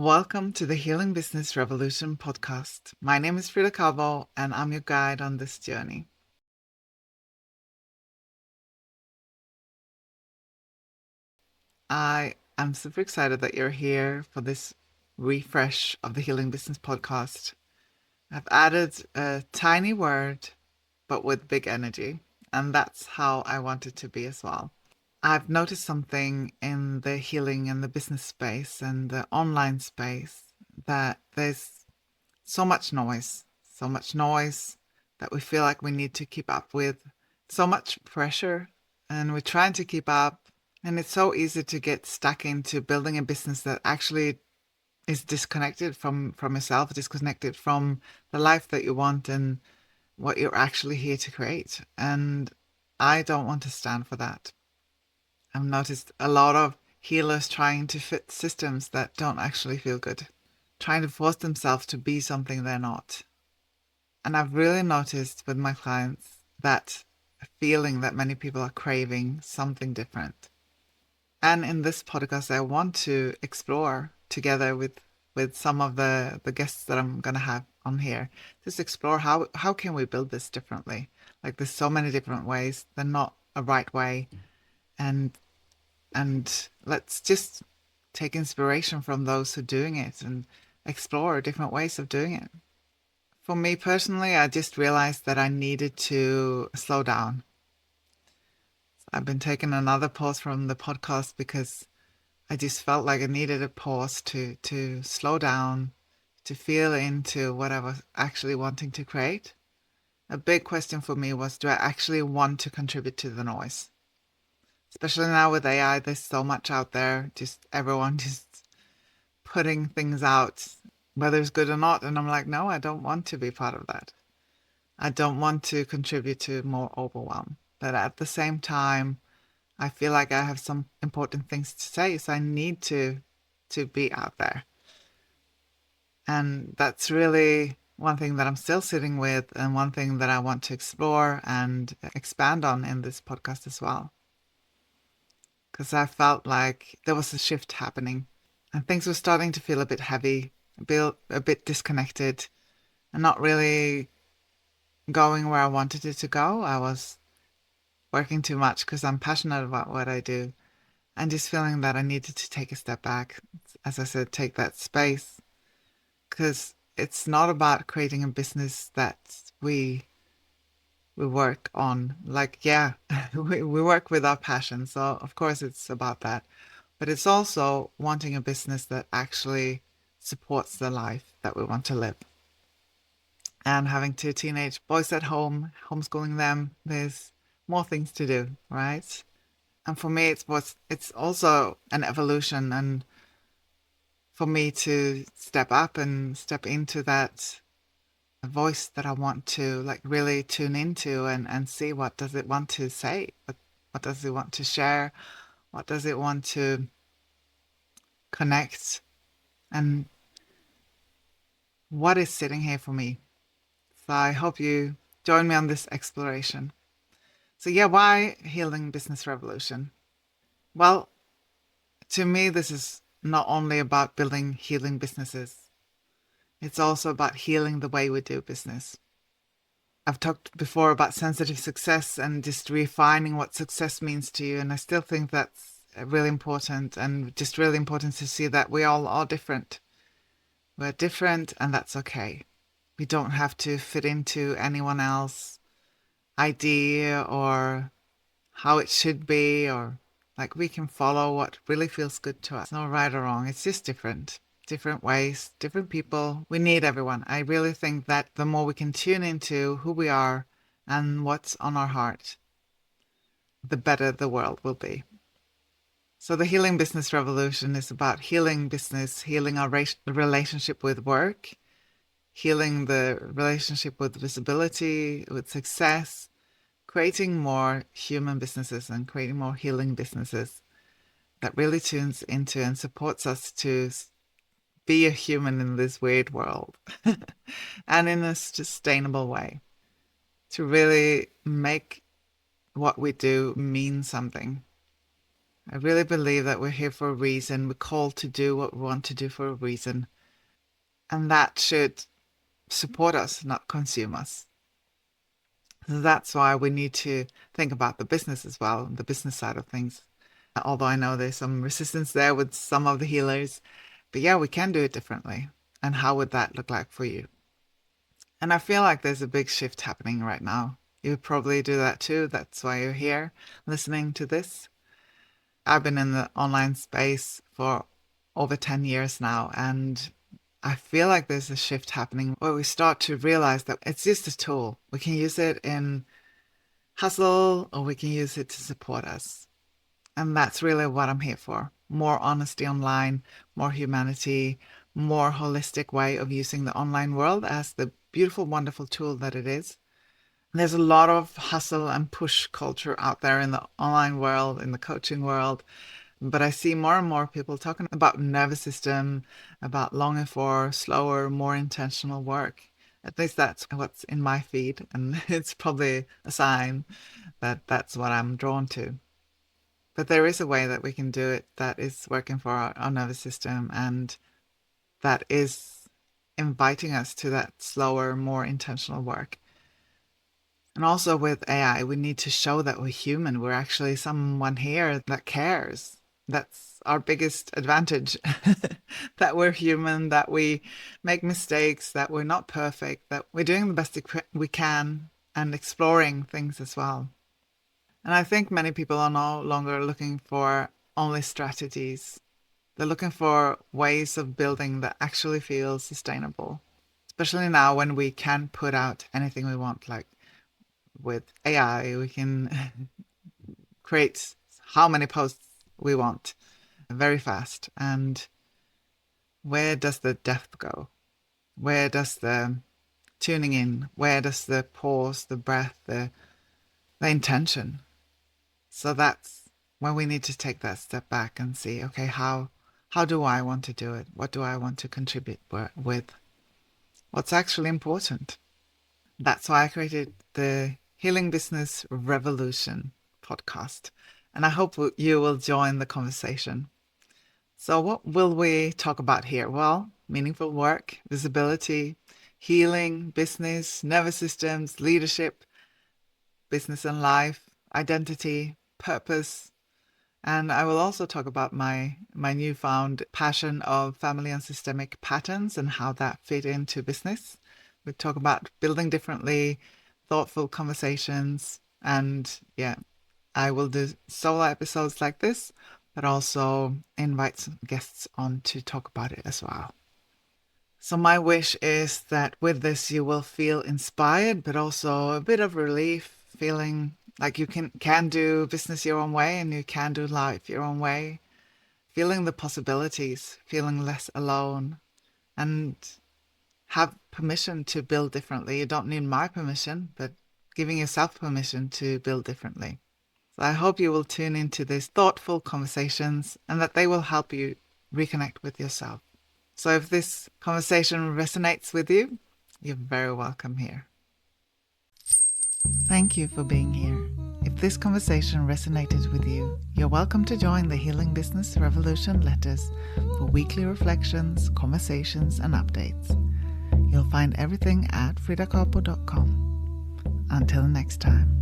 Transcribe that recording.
Welcome to the Healing Business Revolution podcast. My name is Frida Kahlo, and I'm your guide on this journey. I am super excited that you're here for this refresh of the Healing Business podcast. I've added a tiny word, but with big energy, and that's how I want it to be as well. I've noticed something in the healing and the business space and the online space that there's so much noise that we feel like we need to keep up with, so much pressure, and we're trying to keep up. And it's so easy to get stuck into building a business that actually is disconnected from yourself, disconnected from the life that you want and what you're actually here to create. And I don't want to stand for that. I've noticed a lot of healers trying to fit systems that don't actually feel good, trying to force themselves to be something they're not. And I've really noticed with my clients that feeling that many people are craving something different. And in this podcast, I want to explore together with some of the guests that I'm going to have on here, just explore how can we build this differently? Like there's so many different ways. They're not a right way. And let's just take inspiration from those who are doing it and explore different ways of doing it. For me personally, I just realized that I needed to slow down. I've been taking another pause from the podcast because I just felt like I needed a pause to slow down, to feel into what I was actually wanting to create. A big question for me was, do I actually want to contribute to the noise? Especially now with AI, there's so much out there, just everyone just putting things out, whether it's good or not. And I'm like, no, I don't want to be part of that. I don't want to contribute to more overwhelm. But at the same time, I feel like I have some important things to say, so I need to be out there. And that's really one thing that I'm still sitting with and one thing that I want to explore and expand on in this podcast as well. Because I felt like there was a shift happening and things were starting to feel a bit heavy, a bit disconnected, and not really going where I wanted it to go. I was working too much because I'm passionate about what I do and just feeling that I needed to take a step back. As I said, take that space because it's not about creating a business that we work on. Like, yeah, we work with our passion. So of course it's about that. But it's also wanting a business that actually supports the life that we want to live. And having two teenage boys at home, homeschooling them, there's more things to do, right? And for me, it's also an evolution, and for me to step up and step into that voice that I want to like really tune into and see what does it want to say, what does it want to share, what does it want to connect, and what is sitting here for me. So I hope you join me on this exploration. So yeah, why Healing Business Revolution? Well, to me, this is not only about building healing businesses, it's also about healing the way we do business. I've talked before about sensitive success and just refining what success means to you. And I still think that's really important and just really important to see that we all are different. We're different and that's okay. We don't have to fit into anyone else's idea or how it should be, or like we can follow what really feels good to us. No right or wrong. It's just different ways, different people. We need everyone. I really think that the more we can tune into who we are and what's on our heart, the better the world will be. So the Healing Business Revolution is about healing business, healing our relationship with work, healing the relationship with visibility, with success, creating more human businesses and creating more healing businesses that really tunes into and supports us to be a human in this weird world and in a sustainable way, to really make what we do mean something. I really believe that we're here for a reason. We're called to do what we want to do for a reason. And that should support us, not consume us. So that's why we need to think about the business as well, the business side of things. Although I know there's some resistance there with some of the healers. But yeah, we can do it differently. And how would that look like for you? And I feel like there's a big shift happening right now. You probably do that too. That's why you're here listening to this. I've been in the online space for over 10 years now, and I feel like there's a shift happening where we start to realize that it's just a tool. We can use it in hustle or we can use it to support us. And that's really what I'm here for. More honesty online, more humanity, more holistic way of using the online world as the beautiful, wonderful tool that it is. There's a lot of hustle and push culture out there in the online world, in the coaching world. But I see more and more people talking about nervous system, about longing for slower, more intentional work. At least that's what's in my feed. And it's probably a sign that that's what I'm drawn to. But there is a way that we can do it that is working for our nervous system and that is inviting us to that slower, more intentional work. And also with AI, we need to show that we're human. We're actually someone here that cares. That's our biggest advantage, that we're human, that we make mistakes, that we're not perfect, that we're doing the best we can and exploring things as well. And I think many people are no longer looking for only strategies. They're looking for ways of building that actually feel sustainable, especially now when we can put out anything we want. Like with AI, we can create how many posts we want very fast. And where does the depth go? Where does the tuning in? Where does the pause, the breath, the intention? So that's when we need to take that step back and see, okay, how do I want to do it? What do I want to contribute with? What's actually important? That's why I created the Healing Business Revolution podcast. And I hope you will join the conversation. So what will we talk about here? Well, meaningful work, visibility, healing, business, nervous systems, leadership, business and life, identity, purpose. And I will also talk about my newfound passion of family and systemic patterns and how that fit into business. We talk about building differently, thoughtful conversations, and yeah, I will do solo episodes like this, but also invite some guests on to talk about it as well. So my wish is that with this you will feel inspired, but also a bit of relief, feeling like you can do business your own way and you can do life your own way, feeling the possibilities, feeling less alone, and have permission to build differently. You don't need my permission, but giving yourself permission to build differently. So I hope you will tune into these thoughtful conversations and that they will help you reconnect with yourself. So if this conversation resonates with you, you're very welcome here. Thank you for being here. If this conversation resonated with you, you're welcome to join the Healing Business Revolution letters for weekly reflections, conversations, and updates. You'll find everything at fridacapo.com. Until next time.